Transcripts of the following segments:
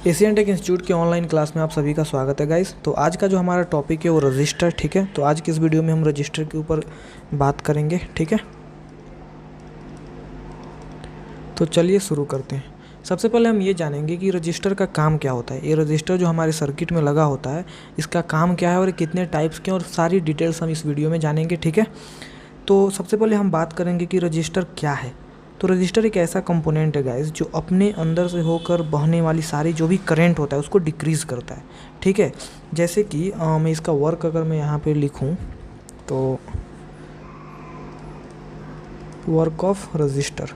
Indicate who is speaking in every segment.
Speaker 1: Asian take institute के online class में आप सभी का स्वागत है गाइस। तो आज का जो हमारा टॉपिक है वो रजिस्टर, ठीक है। तो आज की इस वीडियो में हम रजिस्टर के ऊपर बात करेंगे, ठीक है। तो चलिए शुरू करते हैं। सबसे पहले हम ये जानेंगे कि रजिस्टर का काम क्या होता है। ये रजिस्टर जो हमारे सर्किट में लगा होता है, इसका काम क्या है और कितने टाइप्स के, और सारी डिटेल्स हम इस वीडियो में जानेंगे, ठीक है। तो सबसे पहले हम बात करेंगे कि रजिस्टर क्या है। तो रजिस्टर एक ऐसा कंपोनेंट है गाइस जो अपने अंदर से होकर बहने वाली सारी जो भी करंट होता है उसको डिक्रीज़ करता है, ठीक है। जैसे कि मैं इसका वर्क अगर मैं यहाँ पे लिखूँ तो वर्क ऑफ रजिस्टर,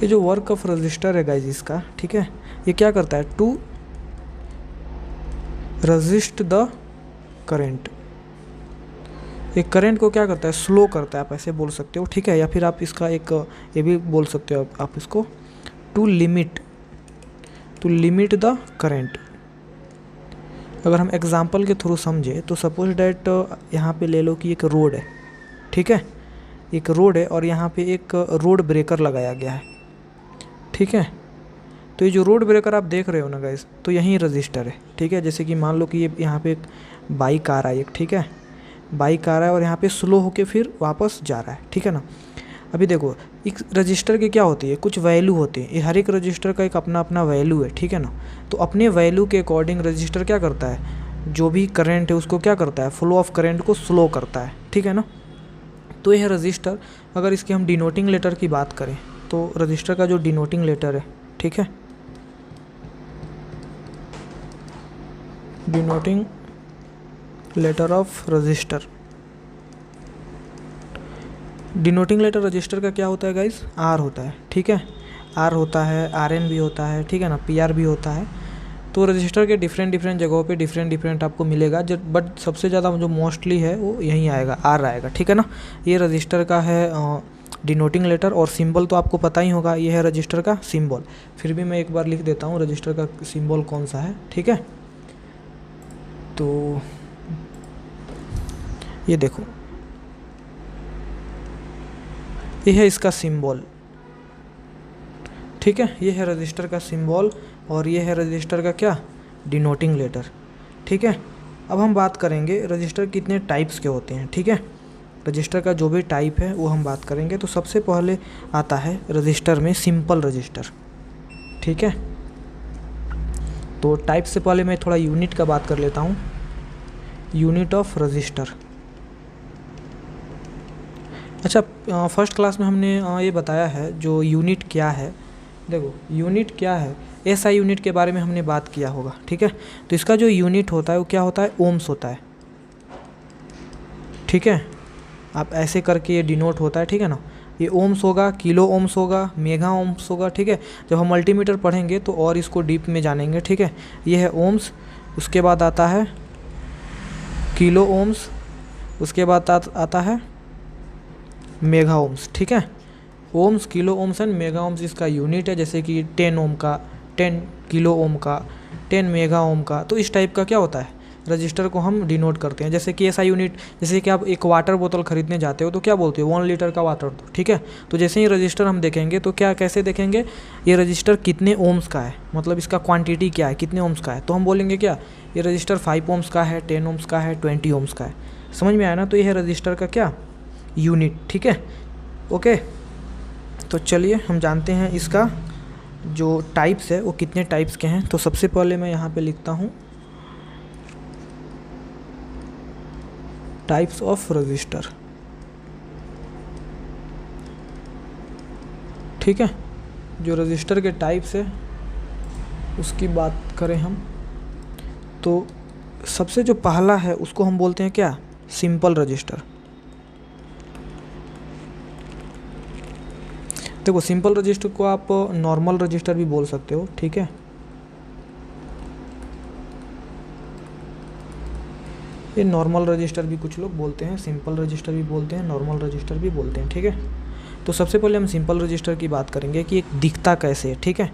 Speaker 1: ये जो वर्क ऑफ रजिस्टर है गाइस इसका, ठीक है, ये क्या करता है, टू रजिस्ट द करेंट। एक करंट को क्या करता है, स्लो करता है, आप ऐसे बोल सकते हो, ठीक है। या फिर आप इसका एक ये भी बोल सकते हो आप इसको टू लिमिट द करंट। अगर हम एग्जांपल के थ्रू समझे तो सपोज डैट यहाँ पे ले लो कि एक रोड है, ठीक है, एक रोड है और यहाँ पे एक रोड ब्रेकर लगाया गया है, ठीक है। तो ये जो रोड ब्रेकर आप देख रहे हो ना गाइस, तो यही रजिस्टर है, ठीक है। जैसे कि मान लो कि ये यहाँ पे एक बाइक आ रहा है, एक, ठीक है, बाइक आ रहा है और यहाँ पे स्लो होके फिर वापस जा रहा है, ठीक है ना। अभी देखो एक रजिस्टर की क्या होती है, कुछ वैल्यू होती है। ये हर एक रजिस्टर का एक अपना अपना वैल्यू है, ठीक है ना। तो अपने वैल्यू के अकॉर्डिंग रजिस्टर क्या करता है, जो भी करंट है उसको क्या करता है, फ्लो ऑफ करंट को स्लो करता है, ठीक है ना। तो यह रजिस्टर, अगर इसकी हम डिनोटिंग लेटर की बात करें तो रजिस्टर का जो डिनोटिंग लेटर है, ठीक है, denoting letter of register, denoting letter register का क्या होता है गाइस, आर होता है, ठीक है। आर होता है, आर एन भी होता है, ठीक है ना, पी आर भी होता है। तो रजिस्टर के डिफरेंट जगहों पे डिफरेंट आपको मिलेगा, जब बट सबसे ज़्यादा जो मोस्टली है वो यहीं आएगा, आर आएगा, ठीक है ना। ये रजिस्टर का है डिनोटिंग लेटर। और सिंबल तो आपको पता ही होगा, ये है रजिस्टर का सिंबल। फिर भी मैं एक बार लिख देता हूँ रजिस्टर का सिंबल कौन सा है, ठीक है। तो ये देखो, ये है इसका सिंबल, ठीक है, ये है रजिस्टर का सिंबल और ये है रजिस्टर का क्या, डिनोटिंग लेटर, ठीक है। अब हम बात करेंगे रजिस्टर कितने टाइप्स के होते हैं, ठीक है। रजिस्टर का जो भी टाइप है वो हम बात करेंगे। तो सबसे पहले आता है रजिस्टर में सिंपल रजिस्टर, ठीक है। तो टाइप से पहले मैं थोड़ा यूनिट का बात कर लेता हूँ, यूनिट ऑफ रजिस्टर। अच्छा, फर्स्ट क्लास में हमने ये बताया है जो यूनिट क्या है। देखो यूनिट क्या है, एसआई यूनिट के बारे में हमने बात किया होगा, ठीक है। तो इसका जो यूनिट होता है वो क्या होता है, ओम्स होता है, ठीक है। आप ऐसे करके ये डिनोट होता है, ठीक है ना। ये ओम्स होगा, किलो ओम्स होगा, मेगा ओम्स होगा, ठीक है। जब हम मल्टीमीटर पढ़ेंगे तो और इसको डीप में जानेंगे, ठीक है। ये है ओम्स, उसके बाद आता है किलो ओम्स, उसके बाद आता है मेगा ओम्स, ठीक है। Ohms, kilo ohms and mega ohms इसका यूनिट है। जैसे कि 10 ओम का, 10 किलो ओम का, 10 मेगा ओम का। तो इस टाइप का क्या होता है, रजिस्टर को हम डिनोट करते हैं। जैसे कि ऐसा यूनिट, जैसे कि आप एक वाटर बोतल खरीदने जाते हो तो क्या बोलते हो, 1 लीटर का वाटर दो, ठीक है। तो जैसे ही रजिस्टर हम देखेंगे तो क्या, कैसे देखेंगे, ये रजिस्टर कितने ओम्स का है, मतलब इसका क्वांटिटी क्या है, कितने ओम्स का है। तो हम बोलेंगे क्या, ये रजिस्टर 5 ओम्स का है, 10 ओम्स का है, 20 ओम्स का है। समझ में आया ना। तो ये है रजिस्टर का क्या, यूनिट, ठीक है, ओके। तो चलिए हम जानते हैं इसका जो टाइप्स है वो कितने टाइप्स के हैं। तो सबसे पहले मैं यहाँ पे लिखता हूँ टाइप्स ऑफ रजिस्टर, ठीक है। जो रजिस्टर के टाइप्स है उसकी बात करें हम तो सबसे जो पहला है उसको हम बोलते हैं क्या, सिंपल रजिस्टर। देखो सिंपल रजिस्टर को आप नॉर्मल रजिस्टर भी बोल सकते हो, ठीक है। ये नॉर्मल रजिस्टर भी कुछ लोग बोलते हैं, सिंपल रजिस्टर भी बोलते हैं, नॉर्मल रजिस्टर भी बोलते हैं, ठीक है। तो सबसे पहले हम सिंपल रजिस्टर की बात करेंगे कि एक दिखता कैसे है, ठीक है।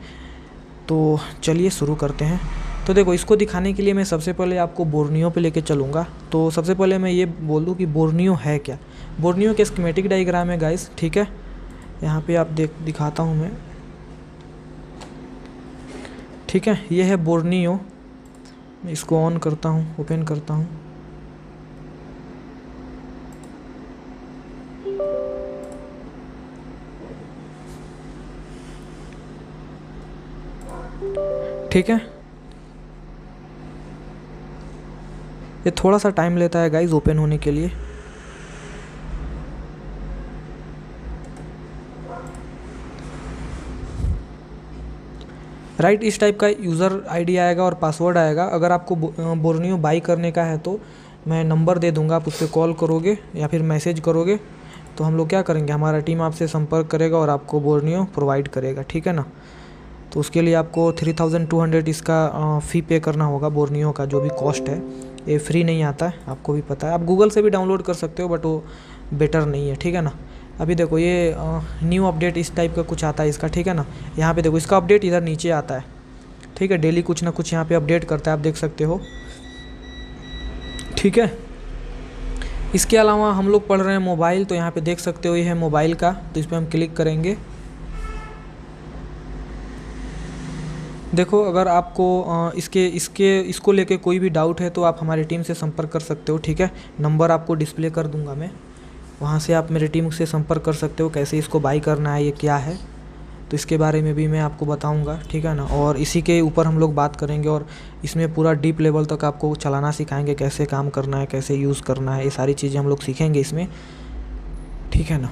Speaker 1: तो चलिए शुरू करते हैं। तो देखो इसको दिखाने के लिए मैं सबसे पहले आपको बोर्नियो पे लेके चलूँगा। तो सबसे पहले मैं ये बोल दूँ कि बोर्नियो है क्या। बोर्नियो के स्कीमेटिक डायग्राम है गाइस, ठीक है। यहाँ पे आप दिखाता हूँ मैं, ठीक है, ये है बोर्नियो। मैं इसको ऑन करता हूँ, ओपन करता हूँ। ठीक है, ये थोड़ा सा टाइम लेता है गाइज ओपन होने के लिए। राइट, इस टाइप का यूज़र आईडी आएगा और पासवर्ड आएगा। अगर आपको बोर्नियो बाई करने का है तो मैं नंबर दे दूंगा, आप उस पर कॉल करोगे या फिर मैसेज करोगे तो हम लोग क्या करेंगे, हमारा टीम आपसे संपर्क करेगा और आपको बोर्नियो प्रोवाइड करेगा। ठीक है ना। तो उसके लिए आपको 3200 इसका फ़ी पे करना होगा। बोर्नियो का जो भी कॉस्ट है ये फ्री नहीं आता है, आपको भी पता है। आप गूगल से भी डाउनलोड कर सकते हो बट वो बेटर नहीं है। ठीक है ना। अभी देखो ये न्यू अपडेट इस टाइप का कुछ आता है इसका। ठीक है ना। यहाँ पे देखो इसका अपडेट इधर नीचे आता है। ठीक है, डेली कुछ ना कुछ यहाँ पे अपडेट करता है, आप देख सकते हो। ठीक है, इसके अलावा हम लोग पढ़ रहे हैं मोबाइल, तो यहाँ पे देख सकते हो ये है मोबाइल का। तो इस पर हम क्लिक करेंगे। देखो अगर आपको इसको लेके कोई भी डाउट है तो आप हमारी टीम से संपर्क कर सकते हो। ठीक है, नंबर आपको डिस्प्ले कर दूंगा मैं, वहाँ से आप मेरी टीम से संपर्क कर सकते हो। कैसे इसको बाई करना है, ये क्या है, तो इसके बारे में भी मैं आपको बताऊंगा। ठीक है ना। और इसी के ऊपर हम लोग बात करेंगे और इसमें पूरा डीप लेवल तक आपको चलाना सिखाएंगे, कैसे काम करना है, कैसे यूज़ करना है, ये सारी चीज़ें हम लोग सीखेंगे इसमें। ठीक है ना।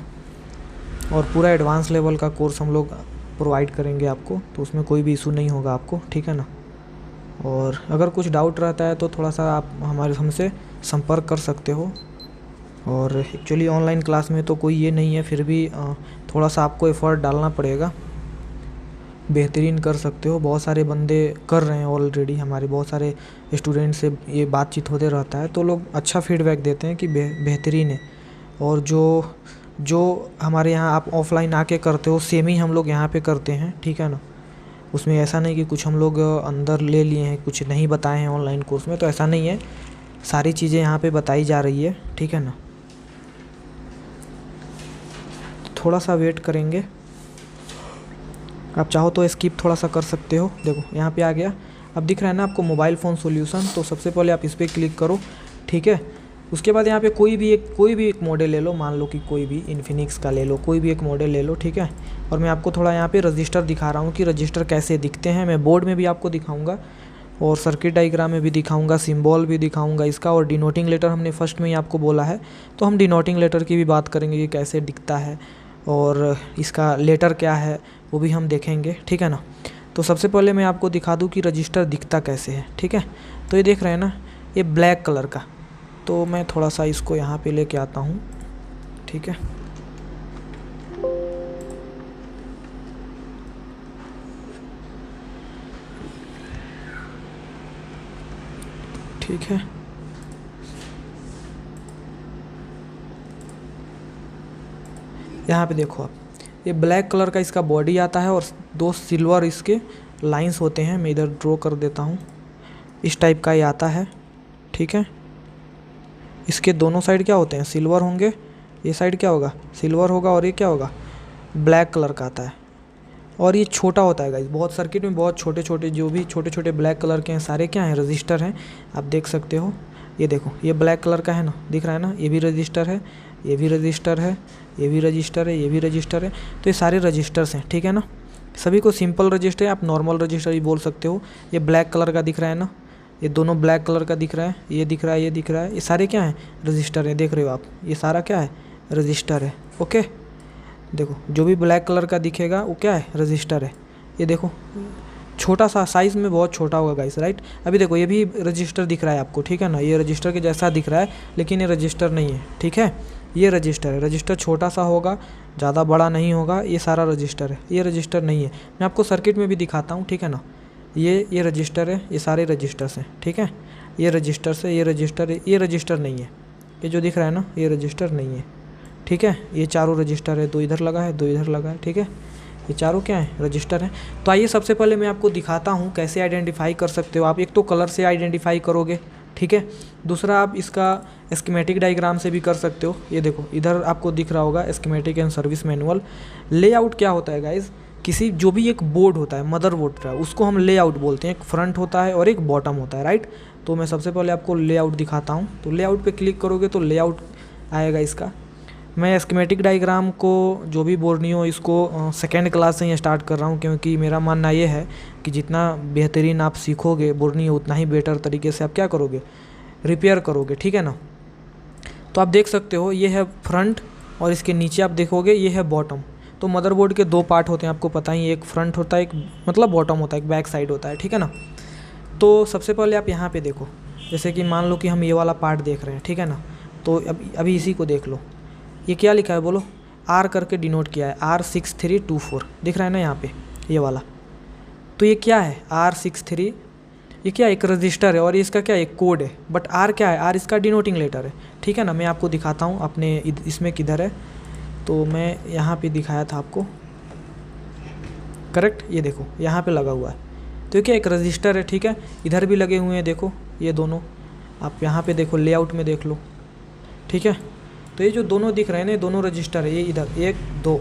Speaker 1: और पूरा एडवांस लेवल का कोर्स हम लोग प्रोवाइड करेंगे आपको, तो उसमें कोई भी इशू नहीं होगा आपको। ठीक है ना। और अगर कुछ डाउट रहता है तो थोड़ा सा आप हमसे संपर्क कर सकते हो। और एक्चुअली ऑनलाइन क्लास में तो कोई ये नहीं है, फिर भी थोड़ा सा आपको एफर्ट डालना पड़ेगा, बेहतरीन कर सकते हो। बहुत सारे बंदे कर रहे हैं ऑलरेडी, हमारे बहुत सारे स्टूडेंट से ये बातचीत होते रहता है तो लोग अच्छा फीडबैक देते हैं कि बेहतरीन है। और जो हमारे यहाँ आप ऑफलाइन आके करते हो सेम ही हम लोग यहाँ पे करते हैं। ठीक है ना। उसमें ऐसा नहीं कि कुछ हम लोग अंदर ले लिए हैं, कुछ नहीं बताए हैं ऑनलाइन कोर्स में, तो ऐसा नहीं है, सारी चीज़ें यहाँ पे बताई जा रही है। ठीक है ना। थोड़ा सा वेट करेंगे, आप चाहो तो स्किप थोड़ा सा कर सकते हो। देखो यहाँ पे आ गया, अब दिख रहा है ना आपको मोबाइल फ़ोन सॉल्यूशन। तो सबसे पहले आप इस पर क्लिक करो। ठीक है, उसके बाद यहाँ पे कोई भी एक मॉडल ले लो, मान लो कि कोई भी इन्फिनिक्स का ले लो, कोई भी एक मॉडल ले लो। ठीक है, और मैं आपको थोड़ा यहाँ पे रजिस्टर दिखा रहा हूँ कि रजिस्टर कैसे दिखते हैं। मैं बोर्ड में भी आपको दिखाऊंगा और सर्किट डायग्राम में भी दिखाऊंगा, सिंबल भी दिखाऊंगा इसका। और डिनोटिंग लेटर हमने फर्स्ट में ही आपको बोला है, तो हम डिनोटिंग लेटर की भी बात करेंगे कि कैसे दिखता है और इसका लेटर क्या है वो भी हम देखेंगे। ठीक है ना। तो सबसे पहले मैं आपको दिखा दूँ कि रजिस्टर दिखता कैसे है। ठीक है, तो ये देख रहे हैं ना, ये ब्लैक कलर का। तो मैं थोड़ा सा इसको यहाँ पे लेके आता हूँ। ठीक है, ठीक है, यहाँ पे देखो आप, ये ब्लैक कलर का इसका बॉडी आता है और दो सिल्वर इसके लाइंस होते हैं। मैं इधर ड्रॉ कर देता हूँ, इस टाइप का ये आता है। ठीक है, इसके दोनों साइड क्या होते हैं, सिल्वर होंगे। ये साइड क्या होगा, सिल्वर होगा, और ये क्या होगा, ब्लैक कलर का आता है। और ये छोटा होता है गाइस, बहुत सर्किट में बहुत छोटे छोटे, जो भी छोटे छोटे ब्लैक कलर के हैं सारे क्या हैं, रजिस्टर हैं। आप देख सकते हो, ये देखो ये ब्लैक कलर का है ना, दिख रहा है ना, ये भी रजिस्टर है, ये भी रजिस्टर है, ये भी रजिस्टर है, ये भी रजिस्टर है। तो ये सारे रजिस्टर्स हैं। ठीक है ना, सभी को सिंपल रजिस्टर है, आप नॉर्मल रजिस्टर भी बोल सकते हो। ये ब्लैक कलर का दिख रहा है ना, ये दोनों ब्लैक कलर का दिख रहा है, ये दिख रहा है, ये दिख रहा है, ये सारे क्या हैं, रजिस्टर है। देख रहे हो आप, ये सारा क्या है, रजिस्टर है। ओके, देखो जो भी ब्लैक कलर का दिखेगा वो क्या है, रजिस्टर है। ये देखो छोटा सा साइज़ में बहुत छोटा होगा गाइस, राइट। अभी देखो ये भी रजिस्टर दिख रहा है आपको। ठीक है ना, ये रजिस्टर के जैसा दिख रहा है लेकिन ये रजिस्टर नहीं है। ठीक है, ये रजिस्टर है। रजिस्टर छोटा सा होगा, ज़्यादा बड़ा नहीं होगा। ये सारा रजिस्टर है, ये रजिस्टर नहीं है। मैं आपको सर्किट में भी दिखाता हूँ। ठीक है ना, ये रजिस्टर है, ये सारे रजिस्टर्स हैं। ठीक है, ये रजिस्टर है, ये रजिस्टर है, ये रजिस्टर नहीं है। ये जो दिख रहा है ना, ये रजिस्टर नहीं है। ठीक है, ये चारों रजिस्टर है, दो इधर लगा है, दो इधर लगा है। ठीक है, ये चारों क्या है, रजिस्टर है। तो आइए सबसे पहले मैं आपको दिखाता हूँ कैसे आइडेंटिफाई कर सकते हो आप। एक तो कलर से आइडेंटिफाई करोगे। ठीक है, दूसरा आप इसका स्कीमेटिक डायग्राम से भी कर सकते हो। ये देखो इधर आपको दिख रहा होगा schematic and service manual. Layout क्या होता है गाइज, किसी जो भी एक बोर्ड होता है, मदरबोर्ड का, उसको हम लेआउट बोलते हैं। एक फ्रंट होता है और एक बॉटम होता है, राइट। तो मैं सबसे पहले आपको लेआउट दिखाता हूँ। तो लेआउट पे क्लिक करोगे तो लेआउट आएगा इसका। मैं स्कीमेटिक डायग्राम को जो भी बोलनी हो इसको सेकेंड क्लास से ही स्टार्ट कर रहा हूँ, क्योंकि मेरा मानना ये है कि जितना बेहतरीन आप सीखोगे बोलनी उतना ही बेटर तरीके से आप क्या करोगे, रिपेयर करोगे, ठीक है ना। तो आप देख सकते हो ये है फ्रंट और इसके नीचे आप देखोगे ये है बॉटम। तो मदरबोर्ड के दो पार्ट होते हैं, आपको पता ही, एक फ्रंट होता है, एक मतलब बॉटम होता है, एक बैक साइड होता है, ठीक है ना। तो सबसे पहले आप यहाँ पे देखो, जैसे कि मान लो कि हम ये वाला पार्ट देख रहे हैं, ठीक है ना। तो अभी इसी को देख लो, ये क्या लिखा है बोलो, आर करके डिनोट किया है, R6324 दिख रहा है ना यहाँ पे, ये वाला। तो ये क्या है R63, ये क्या एक रजिस्टर है और ये इसका क्या एक कोड है, बट आर क्या है, आर इसका डिनोटिंग लेटर है, ठीक है ना। मैं आपको दिखाता हूँ अपने इसमें किधर है। तो मैं यहाँ पे दिखाया था आपको, करेक्ट, ये देखो यहाँ पे लगा हुआ है। तो ये क्या एक रजिस्टर है, ठीक है। इधर भी लगे हुए हैं, देखो ये दोनों, आप यहाँ पे देखो लेआउट में देख लो, ठीक है। तो ये जो दोनों दिख रहे हैं ना, दोनों रजिस्टर है। ये इधर 1 2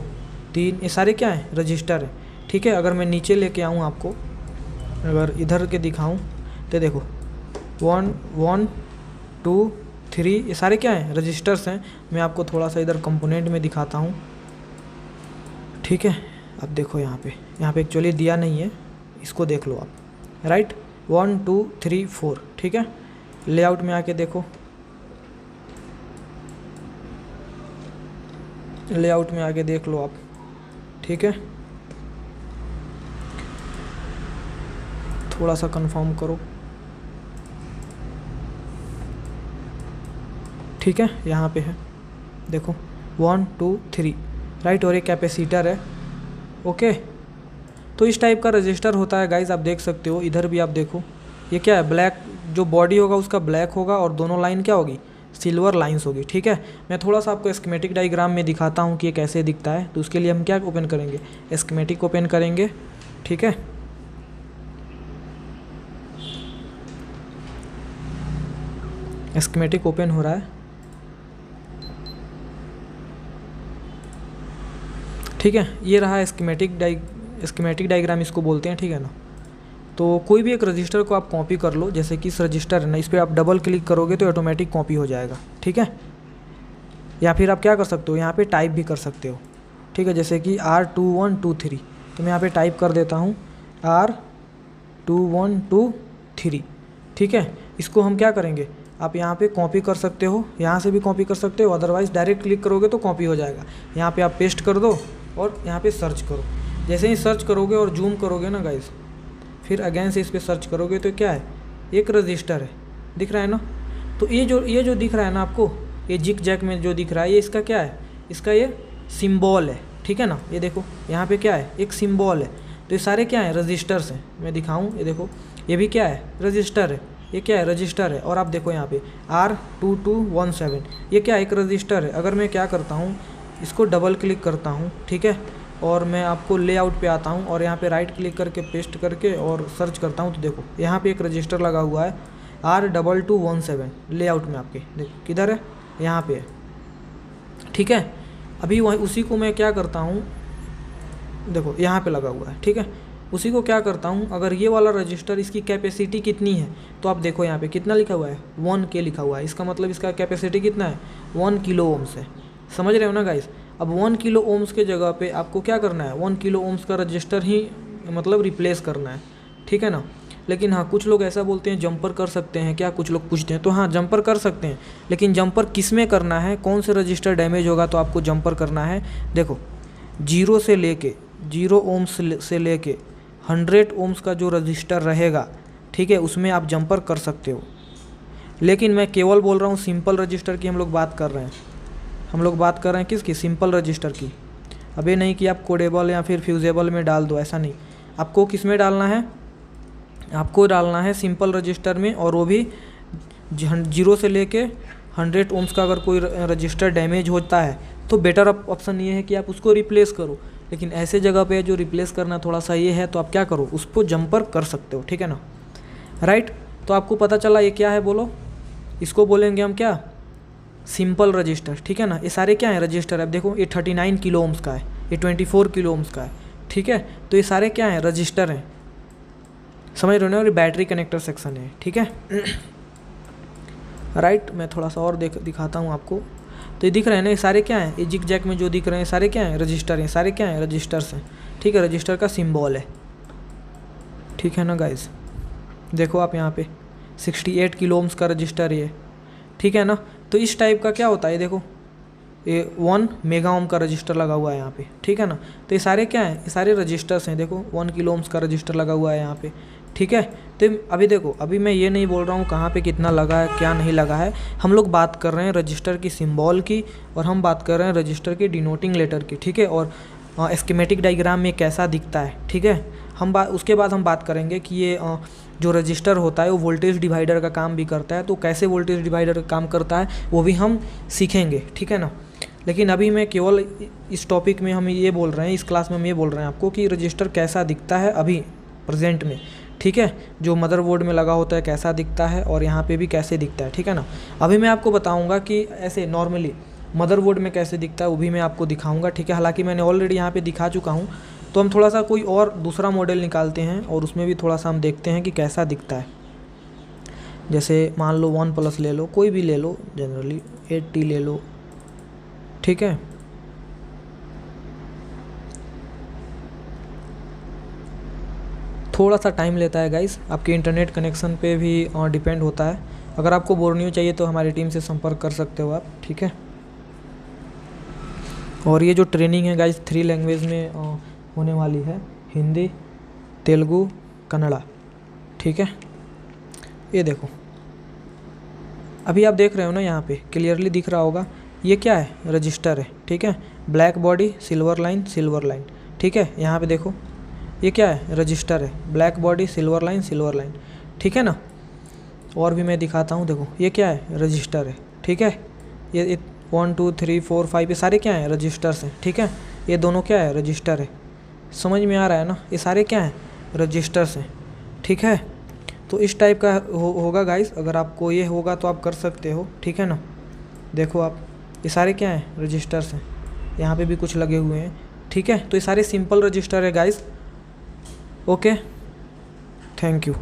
Speaker 1: 3 ये सारे क्या हैं, रजिस्टर है, ठीक है। अगर मैं नीचे लेके आऊँ आपको, अगर इधर के दिखाऊँ तो देखो 1 1 2 3 ये सारे क्या हैं, रजिस्टर्स हैं। मैं आपको थोड़ा सा इधर कंपोनेंट में दिखाता हूँ, ठीक है। अब देखो यहाँ पे एक्चुअली दिया नहीं है, इसको देख लो आप, राइट। 1 2 3 4, ठीक है। लेआउट में आके देखो, लेआउट में आके देख लो आप, ठीक है। थोड़ा सा कंफर्म करो, ठीक है। यहाँ पे है देखो 1 2 3, राइट। और एक कैपेसिटर है, ओके। तो इस टाइप का रजिस्टर होता है गाइज, आप देख सकते हो। इधर भी आप देखो, ये क्या है, ब्लैक जो बॉडी होगा उसका ब्लैक होगा और दोनों लाइन क्या होगी, सिल्वर लाइंस होगी, ठीक है। मैं थोड़ा सा आपको स्कीमेटिक डायग्राम में दिखाता हूँ कि ये कैसे दिखता है। तो उसके लिए हम क्या ओपन करेंगे, स्कीमेटिक ओपन करेंगे, ठीक है। स्कीमेटिक ओपन हो रहा है, ठीक है। ये रहा स्कीमेटिक डायग्राम इसको बोलते हैं, ठीक है ना। तो कोई भी एक रजिस्टर को आप कॉपी कर लो, जैसे कि इस रजिस्टर है ना, इस पर आप डबल क्लिक करोगे तो ऑटोमेटिक कॉपी हो जाएगा, ठीक है। या फिर आप क्या कर सकते हो, यहाँ पे टाइप भी कर सकते हो, ठीक है। जैसे कि R2123, तो मैं यहाँ पे टाइप कर देता हूँ R2123, ठीक है। इसको हम क्या करेंगे, आप यहाँ पे कॉपी कर सकते हो, यहाँ से भी कॉपी कर सकते हो, अदरवाइज़ डायरेक्ट क्लिक करोगे तो कॉपी हो जाएगा। यहाँ पे आप पेस्ट कर दो और यहाँ पे सर्च करो। जैसे ही सर्च करोगे और जूम करोगे ना गाइस, फिर अगेन से इस पर सर्च करोगे तो क्या है, एक रजिस्टर है, दिख रहा है ना। तो ये जो दिख रहा है ना आपको, ये जिक जैक में जो दिख रहा है, ये इसका क्या है, इसका ये सिंबल है, ठीक है ना। ये देखो यहाँ पे क्या है, एक सिंबल है। तो ये सारे क्या है, रजिस्टर्स हैं। मैं दिखाऊँ, ये देखो ये भी क्या है, रजिस्टर है। ये क्या है, रजिस्टर है। और आप देखो यहाँ पे R2217, ये क्या है, एक रजिस्टर है। अगर मैं क्या करता हूँ, इसको डबल क्लिक करता हूँ, ठीक है, और मैं आपको लेआउट पे आता हूँ और यहाँ पे राइट क्लिक करके पेस्ट करके और सर्च करता हूँ, तो देखो यहाँ पे एक रजिस्टर लगा हुआ है R2217 लेआउट में आपके, देखो किधर है, यहाँ पे है, ठीक है। अभी वही उसी को मैं क्या करता हूँ, देखो यहाँ पे लगा हुआ है, ठीक है। उसी को क्या करता हूँ, अगर ये वाला रजिस्टर, इसकी कैपेसिटी कितनी है, तो आप देखो यहाँ पे कितना लिखा हुआ है, 1K लिखा हुआ है। इसका मतलब इसका कैपेसिटी कितना है, 1 किलो ओम्स है। समझ रहे हो ना गाइस। अब 1 किलो ओम्स के जगह पे आपको क्या करना है, 1 किलो ओम्स का रजिस्टर ही मतलब रिप्लेस करना है, ठीक है ना। लेकिन हाँ, कुछ लोग ऐसा बोलते हैं जंपर कर सकते हैं क्या, कुछ लोग पूछते हैं। तो हाँ, जंपर कर सकते हैं, लेकिन जंपर किस में करना है, कौन से रजिस्टर डैमेज होगा तो आपको जंपर करना है। देखो 0 ओम्स से लेके 100 ओम्स का जो रजिस्टर रहेगा, ठीक है, उसमें आप जंपर कर सकते हो। लेकिन मैं केवल बोल रहा हूँ सिंपल रजिस्टर की हम लोग बात कर रहे हैं। हम लोग बात कर रहे हैं किसकी, सिंपल रजिस्टर की। अब ये नहीं कि आप कोडेबल या फिर फ्यूजेबल में डाल दो, ऐसा नहीं। आपको किस में डालना है, आपको डालना है सिंपल रजिस्टर में, और वो भी 0 से लेके 100 ओम्स का अगर कोई रजिस्टर डैमेज होता है तो बेटर ऑप्शन ये है कि आप उसको रिप्लेस करो। लेकिन ऐसे जगह पे जो रिप्लेस करना थोड़ा सा ये है, तो आप क्या करो, उसको जंपर कर सकते हो, ठीक है ना, राइट। तो आपको पता चला ये क्या है, बोलो, इसको बोलेंगे हम क्या, सिंपल रजिस्टर, ठीक है ना। ये सारे क्या है, रजिस्टर। अब देखो ये 39 किलो ओम्स का है, ये 24 किलो ओम्स का है, ठीक है। तो ये सारे क्या हैं, रजिस्टर हैं, समझ रहे हो ना, और बैटरी कनेक्टर सेक्शन है, ठीक है। राइट, मैं थोड़ा सा और दिखाता हूँ आपको। तो ये दिख रहे हैं ना, ये सारे क्या हैं, ये जिग जैक में जो दिख रहे हैं सारे क्या हैं, रजिस्टर हैं, सारे क्या हैं, रजिस्टर्स हैं, ठीक है। रजिस्टर का सिंबल है, ठीक है ना गाइज। देखो आप यहाँ पे 68 किलो ओम्स का रजिस्टर ये, ठीक है ना। तो इस टाइप का क्या होता है, देखो ये 1 मेगा ओम का रजिस्टर लगा हुआ है यहाँ पे, ठीक है ना। तो ये सारे क्या हैं, ये सारे रजिस्टर्स हैं, देखो 1 किलो ओम्स का रजिस्टर लगा हुआ है यहाँ पे, ठीक है। तो अभी देखो, अभी मैं ये नहीं बोल रहा हूँ कहाँ पे कितना लगा है क्या नहीं लगा है, हम लोग बात कर रहे हैं रजिस्टर की सिंबल की, और हम बात कर रहे हैं रजिस्टर की डिनोटिंग लेटर की, ठीक है। और स्कीमेटिक डायग्राम में कैसा दिखता है, ठीक है। उसके बाद हम बात करेंगे कि ये जो रजिस्टर होता है वो वोल्टेज डिवाइडर का काम भी करता है, तो कैसे वोल्टेज डिवाइडर का काम करता है वो भी हम सीखेंगे, ठीक है ना। लेकिन अभी मैं केवल इस टॉपिक में हम ये बोल रहे हैं, इस क्लास में हम ये बोल रहे हैं आपको कि रजिस्टर कैसा दिखता है अभी प्रेजेंट में, ठीक है। जो मदरबोर्ड में लगा होता है कैसा दिखता है, और यहाँ पे भी कैसे दिखता है, ठीक है ना। अभी मैं आपको बताऊँगा कि ऐसे नॉर्मली मदरबोर्ड में कैसे दिखता है, वो भी मैं आपको दिखाऊँगा, ठीक है। हालाँकि मैंने ऑलरेडी यहाँ पर दिखा चुका हूँ। तो हम थोड़ा सा कोई और दूसरा मॉडल निकालते हैं और उसमें भी थोड़ा सा हम देखते हैं कि कैसा दिखता है। जैसे मान लो 1+ ले लो, कोई भी ले लो, जनरली 80 ले लो, ठीक है। थोड़ा सा टाइम लेता है गाइस, आपके इंटरनेट कनेक्शन पे भी डिपेंड होता है। अगर आपको बोर्नियो चाहिए तो हमारी टीम से संपर्क कर सकते हो आप, ठीक है। और ये जो ट्रेनिंग है गाइस 3 लैंग्वेज में होने वाली है, हिंदी, तेलुगु, कन्नड़ा, ठीक है। ये देखो, अभी आप देख रहे हो ना, यहाँ पे क्लियरली दिख रहा होगा, ये क्या है, रजिस्टर है, ठीक है। ब्लैक बॉडी सिल्वर लाइन, ठीक है। यहाँ पे देखो ये क्या है, रजिस्टर है, ब्लैक बॉडी सिल्वर लाइन, ठीक है ना। और भी मैं दिखाता हूँ, देखो ये क्या है, रजिस्टर है, ठीक है। ये 1 2 3 4 5 ये सारे क्या हैं, रजिस्टर्स हैं, ठीक है। ये दोनों क्या है, रजिस्टर है, समझ में आ रहा है ना। ये सारे क्या हैं, रजिस्टर्स हैं, ठीक है। तो इस टाइप का होगा गाइस, अगर आपको ये होगा तो आप कर सकते हो, ठीक है ना। देखो आप, ये सारे क्या हैं, रजिस्टर्स हैं, यहाँ पे भी कुछ लगे हुए हैं, ठीक है। तो ये सारे सिंपल रजिस्टर है गाइस, ओके, थैंक यू।